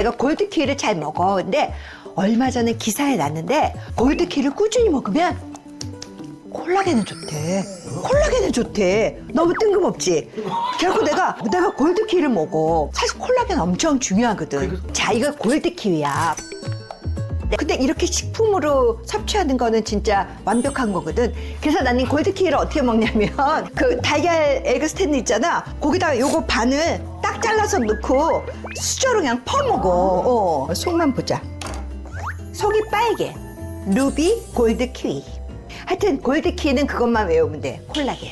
내가 골드키위를 잘 먹어. 근데 얼마 전에 기사에 났는데 골드키위를 꾸준히 먹으면 콜라겐은 좋대. 콜라겐은 좋대. 너무 뜬금없지? 결국 내가 골드키위를 먹어. 사실 콜라겐 엄청 중요하거든. 자, 이거 골드키위야. 근데 이렇게 식품으로 섭취하는 거는 진짜 완벽한 거거든. 그래서 나는 골드키위를 어떻게 먹냐면 그 달걀 에그 스탠드 있잖아. 거기다가 요거 반을 딱 잘라서 넣고 수저로 그냥 퍼먹어. 속만 보자. 속이 빨개. 루비 골드키위. 하여튼 골드키위는 그것만 외우면 돼. 콜라겐.